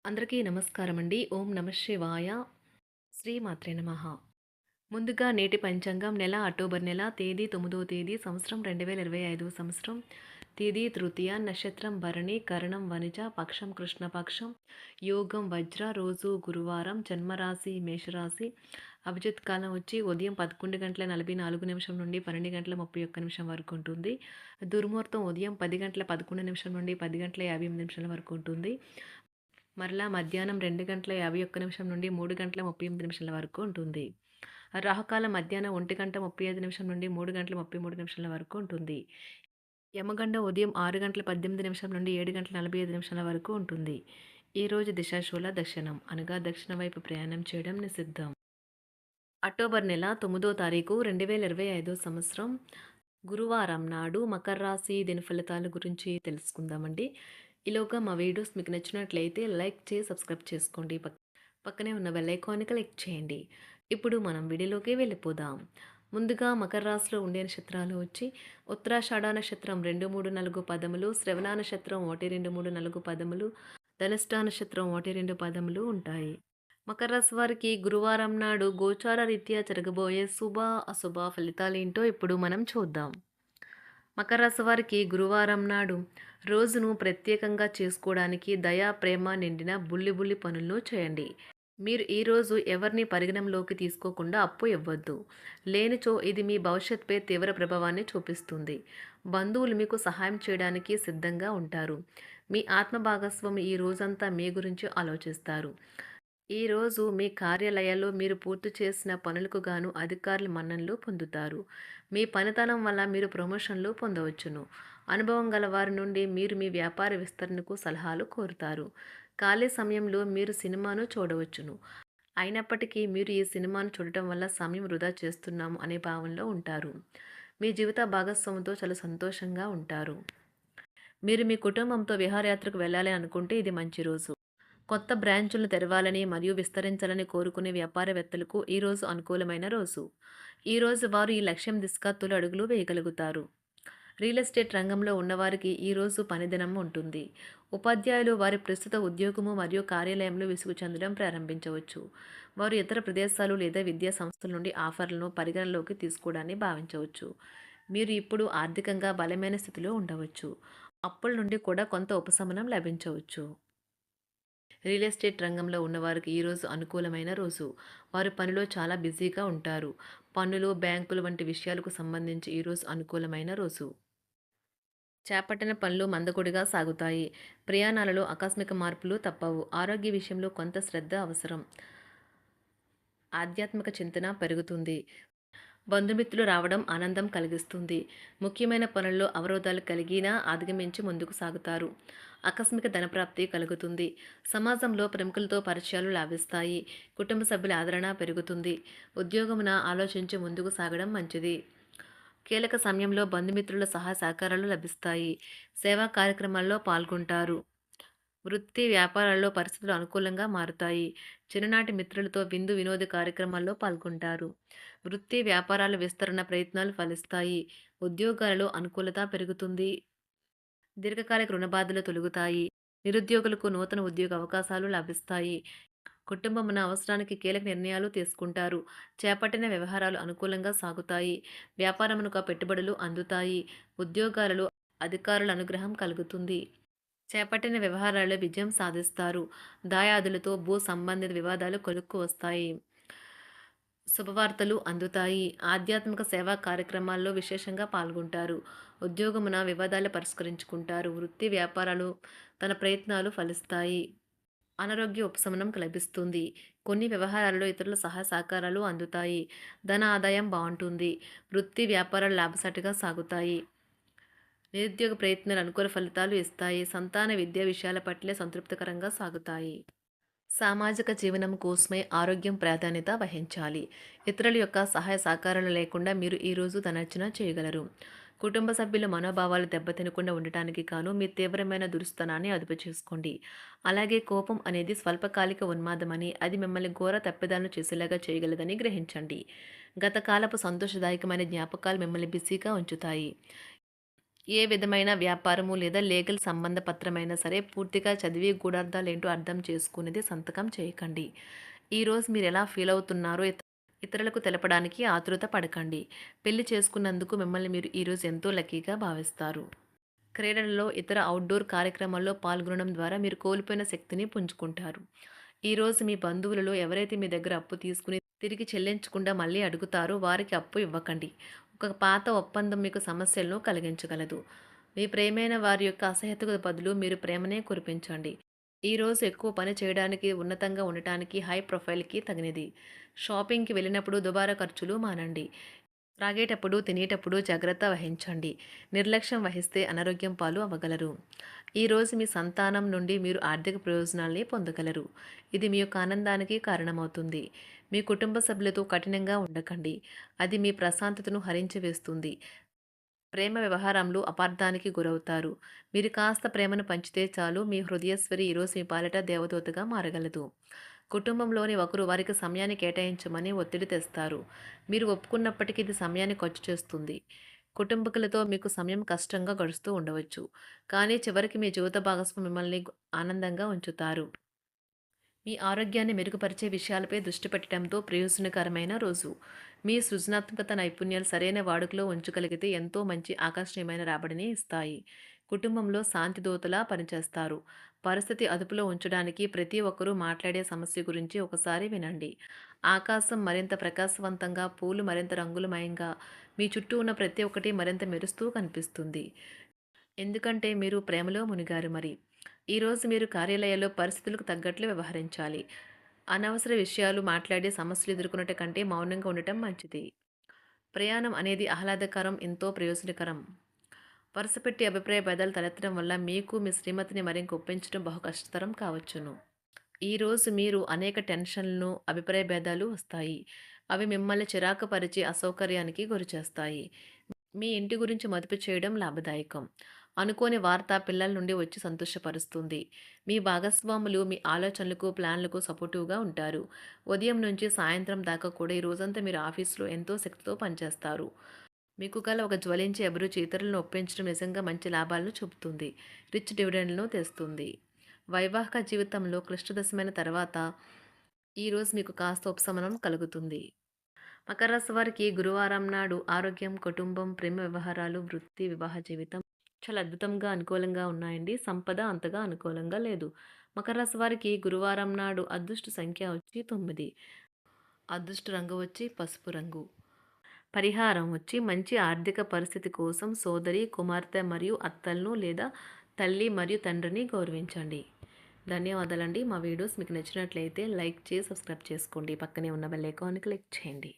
అందరికీ నమస్కారం అండి. ఓం నమః శివాయ. శ్రీమాత్రే నమః. ముందుగా నేటి పంచాంగం నెల అక్టోబర్ నెల తేదీ 9వ తేదీ సంవత్సరం 2025 సంవత్సరం తేదీ తృతీయ నక్షత్రం భరణి కరణం వనిజ పక్షం కృష్ణపక్షం యోగం వజ్ర రోజు గురువారం జన్మరాశి మేషరాశి అభిజిత్ కాలం వచ్చి ఉదయం 11 గంటల 44 నిమిషం నుండి 12 గంటల 31 నిమిషం వరకు ఉంటుంది. దుర్ముహూర్తం ఉదయం 10 గంటల 11 నిమిషం నుండి 10 గంటల 58 నిమిషాల వరకు ఉంటుంది. మరలా మధ్యాహ్నం 2 గంటల 51 నిమిషం నుండి 3 గంటల 38 నిమిషాల వరకు ఉంటుంది. రాహుకాలం మధ్యాహ్నం 1 గంట 35 నిమిషం నుండి 3 గంటల 33 నిమిషాల వరకు ఉంటుంది. యమగండ ఉదయం 6 గంటల 18 నిమిషం నుండి 7 గంటల 45 నిమిషాల వరకు ఉంటుంది. ఈరోజు దిశాశూల దక్షిణం అనగా దక్షిణ వైపు ప్రయాణం చేయడం నిషిద్ధం. అక్టోబర్ నెల 9వ తారీఖు 2025 సంవత్సరం గురువారం నాడు మకర రాశి దిన ఫలితాల గురించి తెలుసుకుందామండి. ఈలోగా మా వీడియోస్ మీకు నచ్చినట్లయితే లైక్ చేసి సబ్స్క్రైబ్ చేసుకోండి. పక్కనే ఉన్న బెల్ ఐకాన్ని క్లిక్ చేయండి. ఇప్పుడు మనం వీడియోలోకి వెళ్ళిపోదాం. ముందుగా మకర రాశిలో ఉండే నక్షత్రాలు వచ్చి ఉత్తరాషాఢ నక్షత్రం 2, 3, 4 పదములు, శ్రవణ నక్షత్రం 1, 2, 3, 4 పదములు, ధనిష్ట నక్షత్రం 1, 2 పదములు ఉంటాయి. మకర రాశి వారికి గురువారం నాడు గోచార రీత్యా జరగబోయే శుభ అశుభ ఫలితాలేంటో ఇప్పుడు మనం చూద్దాం. మకర రాశి వారికి గురువారం నాడు రోజును ప్రత్యేకంగా చేసుకోవడానికి దయా ప్రేమ నిండిన బుల్లి పనులను చేయండి. మీరు ఈరోజు ఎవరిని పరిగణంలోకి తీసుకోకుండా అప్పు ఇవ్వద్దు. లేనిచో ఇది మీ భవిష్యత్తుపై తీవ్ర ప్రభావాన్ని చూపిస్తుంది. బంధువులు మీకు సహాయం చేయడానికి సిద్ధంగా ఉంటారు. మీ ఆత్మ భాగస్వామి ఈ రోజంతా మీ గురించి ఆలోచిస్తారు. ఈరోజు మీ కార్యాలయాల్లో మీరు పూర్తి చేసిన పనులకు గాను అధికారుల మన్ననలు పొందుతారు. మీ పనితనం వల్ల మీరు ప్రమోషన్లు పొందవచ్చును. అనుభవం గల వారి నుండి మీరు మీ వ్యాపార విస్తరణకు సలహాలు కోరుతారు. ఖాళీ సమయంలో మీరు సినిమాను చూడవచ్చును. అయినప్పటికీ మీరు ఈ సినిమాను చూడటం వల్ల సమయం వృధా చేస్తున్నాము అనే భావనలో ఉంటారు. మీ జీవిత భాగస్వామితో చాలా సంతోషంగా ఉంటారు. మీరు మీ కుటుంబంతో విహారయాత్రకు వెళ్ళాలి అనుకుంటే ఇది మంచి రోజు. కొత్త బ్రాంచులను తెరవాలని మరియు విస్తరించాలని కోరుకునే వ్యాపారవేత్తలకు ఈరోజు అనుకూలమైన రోజు. ఈరోజు వారు ఈ లక్ష్యం దిశగా తొలి అడుగులు వేయగలుగుతారు. రియల్ ఎస్టేట్ రంగంలో ఉన్నవారికి ఈరోజు పనిదినం ఉంటుంది. ఉపాధ్యాయులు వారి ప్రస్తుత ఉద్యోగము మరియు కార్యాలయంలో విసుగు చెందడం ప్రారంభించవచ్చు. వారు ఇతర ప్రదేశాలు లేదా విద్యా సంస్థల నుండి ఆఫర్లను పరిగణలోకి తీసుకోవడాన్ని భావించవచ్చు. మీరు ఇప్పుడు ఆర్థికంగా బలమైన స్థితిలో ఉండవచ్చు. అప్పుల నుండి కూడా కొంత ఉపశమనం లభించవచ్చు. రియల్ ఎస్టేట్ రంగంలో ఉన్నవారికి ఈరోజు అనుకూలమైన రోజు. వారు పనిలో చాలా బిజీగా ఉంటారు. పన్నులు, బ్యాంకులు వంటి విషయాలకు సంబంధించి ఈరోజు అనుకూలమైన రోజు. చేపట్టిన పనులు మందకొడిగా సాగుతాయి. ప్రయాణాలలో ఆకస్మిక మార్పులు తప్పవు. ఆరోగ్య విషయంలో కొంత శ్రద్ధ అవసరం. ఆధ్యాత్మిక చింతన పెరుగుతుంది. బంధుమిత్రులు రావడం ఆనందం కలిగిస్తుంది. ముఖ్యమైన పనుల్లో అవరోధాలు కలిగినా అధిగమించి ముందుకు సాగుతారు. ఆకస్మిక ధనప్రాప్తి కలుగుతుంది. సమాజంలో ప్రముఖులతో పరిచయాలు లాభిస్తాయి. కుటుంబ సభ్యుల ఆదరణ పెరుగుతుంది. ఉద్యోగమున ఆలోచించి ముందుకు సాగడం మంచిది. కీలక సమయంలో బంధుమిత్రుల సహాయ సహకారాలు లభిస్తాయి. సేవా కార్యక్రమాల్లో పాల్గొంటారు. వృత్తి వ్యాపారాల్లో పరిస్థితులు అనుకూలంగా మారుతాయి. చిన్ననాటి మిత్రులతో విందు వినోద కార్యక్రమాల్లో పాల్గొంటారు. వృత్తి వ్యాపారాల విస్తరణ ప్రయత్నాలు ఫలిస్తాయి. ఉద్యోగాలలో అనుకూలత పెరుగుతుంది. దీర్ఘకాలిక రుణబాధలు తొలగుతాయి. నిరుద్యోగులకు నూతన ఉద్యోగ అవకాశాలు లభిస్తాయి. కుటుంబమున అవసరానికి కీలక నిర్ణయాలు తీసుకుంటారు. చేపట్టిన వ్యవహారాలు అనుకూలంగా సాగుతాయి. వ్యాపారమునకు పెట్టుబడులు అందుతాయి. ఉద్యోగాలలో అధికారుల అనుగ్రహం కలుగుతుంది. చేపట్టిన వ్యవహారాల్లో విజయం సాధిస్తారు. దాయాదులతో భూ సంబంధిత వివాదాలు కొలుక్కు వస్తాయి. శుభవార్తలు అందుతాయి. ఆధ్యాత్మిక సేవా కార్యక్రమాల్లో విశేషంగా పాల్గొంటారు. ఉద్యోగమున వివాదాలు పరిష్కరించుకుంటారు. వృత్తి వ్యాపారాలు తన ప్రయత్నాలు ఫలిస్తాయి. అనారోగ్య ఉపశమనం లభిస్తుంది. కొన్ని వ్యవహారాల్లో ఇతరుల సహాయ సహకారాలు అందుతాయి. ధన ఆదాయం బాగుంటుంది. వృత్తి వ్యాపారాలు లాభసాటిగా సాగుతాయి. నిరుద్యోగ ప్రయత్నాలు అనుకూల ఫలితాలు ఇస్తాయి. సంతాన విద్యా విషయాల పట్లే సంతృప్తికరంగా సాగుతాయి. సామాజిక జీవనం కోసమే ఆరోగ్యం ప్రాధాన్యత వహించాలి. ఇతరుల యొక్క సహాయ సహకారాలు లేకుండా మీరు ఈరోజు ధనార్జన చేయగలరు. కుటుంబ సభ్యుల మనోభావాలు దెబ్బతినకుండా ఉండటానికి గాను మీ తీవ్రమైన దురుస్తనాన్ని అదుపు చేసుకోండి. అలాగే కోపం అనేది స్వల్పకాలిక ఉన్మాదమని, అది మిమ్మల్ని ఘోర తప్పిదాలను చేసేలాగా చేయగలదని గ్రహించండి. గత కాలపు సంతోషదాయకమైన జ్ఞాపకాలు మిమ్మల్ని బిజీగా ఉంచుతాయి. ఏ విధమైన వ్యాపారము లేదా లీగల్ సంబంధ పత్రమైనా సరే పూర్తిగా చదివి గూఢార్థాలేంటో అర్థం చేసుకునేది సంతకం చేయకండి. ఈరోజు మీరు ఎలా ఫీల్ అవుతున్నారో ఇతరులకు తెలపడానికి ఆతృత పడకండి. పెళ్లి చేసుకున్నందుకు మిమ్మల్ని మీరు ఈరోజు ఎంతో లక్కీగా భావిస్తారు. క్రీడలలో ఇతర అవుట్‌డోర్ కార్యక్రమాల్లో పాల్గొనడం ద్వారా మీరు కోల్పోయిన శక్తిని పుంజుకుంటారు. ఈరోజు మీ బంధువులలో ఎవరైతే మీ దగ్గర అప్పు తీసుకుని తిరిగి చెల్లించకుండా మళ్ళీ అడుగుతారో వారికి అప్పు ఇవ్వకండి. ఒక పాత ఒప్పందం మీకు సమస్యలను కలిగించగలదు. మీ ప్రియమైన వారి యొక్క అసహ్యతకు బదులు మీరు ప్రేమనే కురిపించండి. ఈరోజు ఎక్కువ పని చేయడానికి, ఉన్నతంగా ఉండటానికి, హై ప్రొఫైల్‌కి తగినది. షాపింగ్‌కి వెళ్ళినప్పుడు దుబారా ఖర్చులు మానండి. త్రాగేటప్పుడు, తినేటప్పుడు జాగ్రత్త వహించండి. నిర్లక్ష్యం వహిస్తే అనారోగ్యం పాలు అవ్వగలరు. ఈరోజు మీ సంతానం నుండి మీరు ఆర్థిక ప్రయోజనాల్ని పొందగలరు. ఇది మీ యొక్క ఆనందానికి కారణమవుతుంది. మీ కుటుంబ సభ్యులతో కఠినంగా ఉండకండి. అది మీ ప్రశాంతతను హరించి వేస్తుంది. ప్రేమ వ్యవహారంలో అపార్థానికి గురవుతారు. మీరు కాస్త ప్రేమను పంచితే చాలు మీ హృదయశ్వరి ఈరోజు మీ పాలిట దేవదూతగా మారగలదు. కుటుంబంలోని ఒకరు వారికి సమయాన్ని కేటాయించమని ఒత్తిడి తెస్తారు. మీరు ఒప్పుకున్నప్పటికీ ఇది సమయాన్ని ఖర్చు చేస్తుంది. కుటుంబకులతో మీకు సమయం కష్టంగా గడుస్తూ ఉండవచ్చు. కానీ చివరికి మీ జీవిత భాగస్వామి మిమ్మల్ని ఆనందంగా ఉంచుతారు. మీ ఆరోగ్యాన్ని మెరుగుపరిచే విషయాలపై దృష్టి పెట్టడంతో ప్రయోజనకరమైన రోజు. మీ సృజనాత్మకత నైపుణ్యాలు సరైన వాడుకలో ఉంచగలిగితే ఎంతో మంచి ఆకర్షణీయమైన రాబడిని ఇస్తాయి. కుటుంబంలో శాంతి దూతలా పనిచేస్తారు. పరిస్థితి అదుపులో ఉంచడానికి ప్రతి ఒక్కరూ మాట్లాడే సమస్య గురించి ఒకసారి వినండి. ఆకాశం మరింత ప్రకాశవంతంగా, పూలు మరింత రంగులమయంగా, మీ చుట్టూ ఉన్న ప్రతి ఒక్కటి మరింత మెరుస్తూ కనిపిస్తుంది. ఎందుకంటే మీరు ప్రేమలో మునిగారు మరి. ఈరోజు మీరు కార్యాలయాల్లో పరిస్థితులకు తగ్గట్లు వ్యవహరించాలి. అనవసర విషయాలు మాట్లాడి సమస్యలు ఎదుర్కొనట కంటే మౌనంగా ఉండటం మంచిది. ప్రయాణం అనేది ఆహ్లాదకరం, ఎంతో ప్రయోజనకరం. వరుసపెట్టి అభిప్రాయ భేదాలు తలెత్తడం వల్ల మీకు మీ శ్రీమతిని మరింక ఒప్పించడం బహు కష్టతరం కావచ్చును. ఈరోజు మీరు అనేక టెన్షన్లను, అభిప్రాయ భేదాలు వస్తాయి. అవి మిమ్మల్ని చిరాకు పరిచి అసౌకర్యానికి గురిచేస్తాయి. మీ ఇంటి గురించి మదుపు చేయడం లాభదాయకం. అనుకోని వార్త పిల్లల నుండి వచ్చి సంతోషపరుస్తుంది. మీ భాగస్వాములు మీ ఆలోచనలకు, ప్లాన్లకు సపోర్టివ్‌గా ఉంటారు. ఉదయం నుంచి సాయంత్రం దాకా కూడా ఈ రోజంతా మీరు ఆఫీస్‌లో ఎంతో శక్తితో పనిచేస్తారు. మీకు గల ఒక జ్వలించే అభిరుచి ఇతరులను ఒప్పించడం నిజంగా మంచి లాభాలను చూపుతుంది. రిచ్ డివిడెండ్‌లను తెస్తుంది. వైవాహిక జీవితంలో క్లిష్టదశమైన తర్వాత ఈరోజు మీకు కాస్త ఉపశమనం కలుగుతుంది. మకర రాశి వారికి గురువారం నాడు ఆరోగ్యం, కుటుంబం, ప్రేమ వ్యవహారాలు, వృత్తి, వివాహ జీవితం చాలా అద్భుతంగా అనుకూలంగా ఉన్నాయండి. సంపద అంతగా అనుకూలంగా లేదు. మకర రాశి వారికి గురువారం నాడు అదృష్ట సంఖ్య వచ్చి 9. అదృష్ట రంగు వచ్చి పసుపు రంగు. పరిహారం వచ్చి మంచి ఆర్థిక పరిస్థితి కోసం సోదరి, కుమార్తె మరియు అత్తలను లేదా తల్లి మరియు తండ్రిని గౌరవించండి. ధన్యవాదాలండి. మా వీడియోస్ మీకు నచ్చినట్లయితే లైక్ చేసి సబ్స్క్రైబ్ చేసుకోండి. పక్కనే ఉన్న బెల్ ఐకాన్ని క్లిక్ చేయండి.